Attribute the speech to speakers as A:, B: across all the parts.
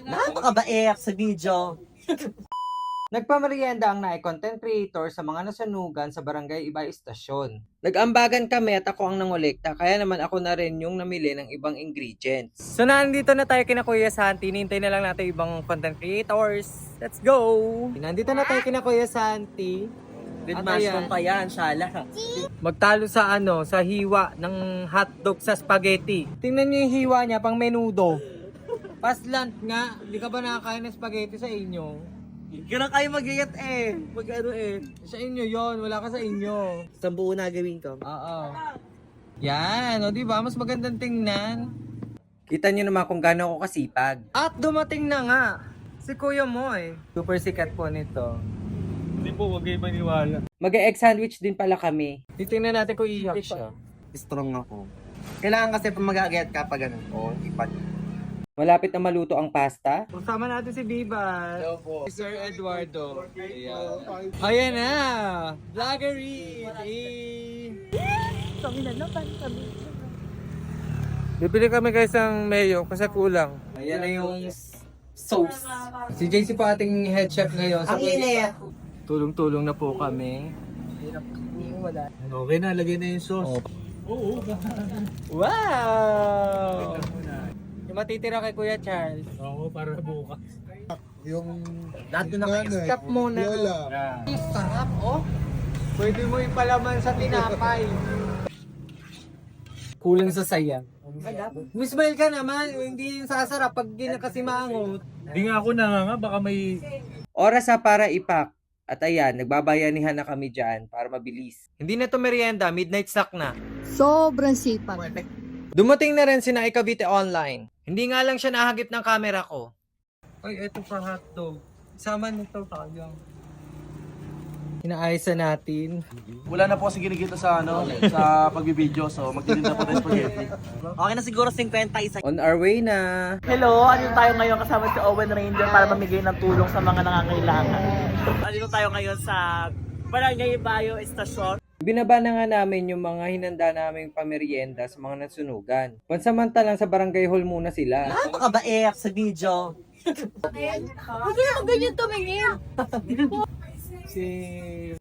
A: Napakabait sa video.
B: Nagpamerienda ang content creator sa mga nasanugan sa Barangay Ibay Istasyon. Nag-ambagan kami at ako ang nangolekta, kaya naman ako na rin yung namili ng ibang ingredients. So nandito na tayo kina Kuya Santi, nintay na lang natin ibang content creators. Let's go! Nandito na tayo kina Kuya Santi.
A: With
B: At
A: mushroom
B: ayan,
A: pa yan, shala.
B: magtalo sa sa hiwa ng hotdog sa spaghetti. Tingnan niyo yung hiwa niya, pang menudo. Paslant nga, hindi ka ba nakakain ng spaghetti sa inyo?
A: Ganun kayo mag-iat eh. Mag-ano eh.
B: Sa inyo yon, wala ka sa inyo.
A: Isang buo na gawin ko.
B: Oo. Yan, o diba? Mas magandang tingnan. Kita nyo naman kung gaano ako kasipag. At dumating na nga si Kuya Moy. Super sikat po nito.
C: Hindi po, wag kayo maniwala.
B: Mag-egg sandwich din pala kami. Titingnan natin kung iyak siya.
A: Strong ako. Kailangan kasi pag mag-aget ka pa ganun. Oo, ipat.
B: Malapit na maluto ang pasta. Kasama natin si Viva.
C: Hello po.
B: Si Sir Eduardo. Ayan na! Vloggery!
D: Kami na naman, kami.
C: Bibili kami guys ng mayo kasi kulang.
B: Ayan na yung sauce. Si JC po ating head chef ngayon.
A: Ang init.
B: Tulong-tulong na po kami.
C: Okay na, lagay na yung sauce.
B: Wow! Yung matitira kay Kuya Charles.
C: Oo, para bukas.
E: Yung
B: Lahat na naka-stop muna.
E: Lola.
B: Sarap, oh. Pwede mo ipalaman sa tinapay. Kulang sa saya. Mismail ka naman, hindi yung sasarap pag ginakasimangot.
C: Hindi nga ako nanganga, baka may...
B: Oras na para ipak. At ayan, nagbabayanihan na kami dyan para mabilis. Hindi na to merienda, midnight snack na.
D: Sobrang sipag.
B: Dumating na rin si Nai Cavite Online. Hindi nga lang siya nahagip ng camera ko. Ay, eto pa hotdog. Sama nito tayo. Inaayos na natin.
F: Wala na po kasi ginigita sa sa pagbibideo, so magtitinda po tayo spaghetti.
A: Okay na siguro 51.
B: On our way na.
A: Hello, andito tayo ngayon kasama si Owen Ranger para mamigay ng tulong sa mga nangangailangan. Andito tayo ngayon sa Barangay Bayo Estasyon.
B: Binaba na nga namin yung mga hinanda naming pamerienda sa mga nasunugan. Pansamantalang sa barangay hall muna sila.
A: Napakabait sa video.
D: Huwag mo ganyan tumingin.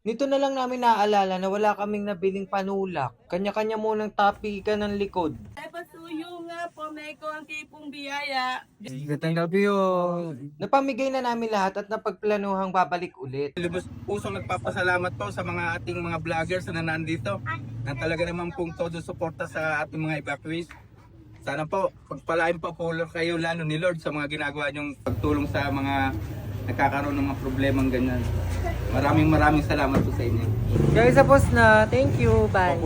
B: Nito na lang namin naaalala na wala kaming nabiling panulak. Kanya-kanya munang tapikan ng likod.
G: Ay, pasuyo nga po, may konti pong biyaya.
B: Gatanggap yun. Napamigay na namin lahat at napagplanuhang babalik ulit.
F: Lubos pusong nagpapasalamat po sa mga ating mga vloggers na nandito na talaga naman pong todo suporta sa ating mga evacuees. Sana po, pagpalain pa po kayo lalo ni Lord sa mga ginagawa niyong pagtulong sa mga nagkakaroon ng mga problemang ganyan. Maraming salamat po sa inyo.
B: Guys, tapos na. Thank you. Bye.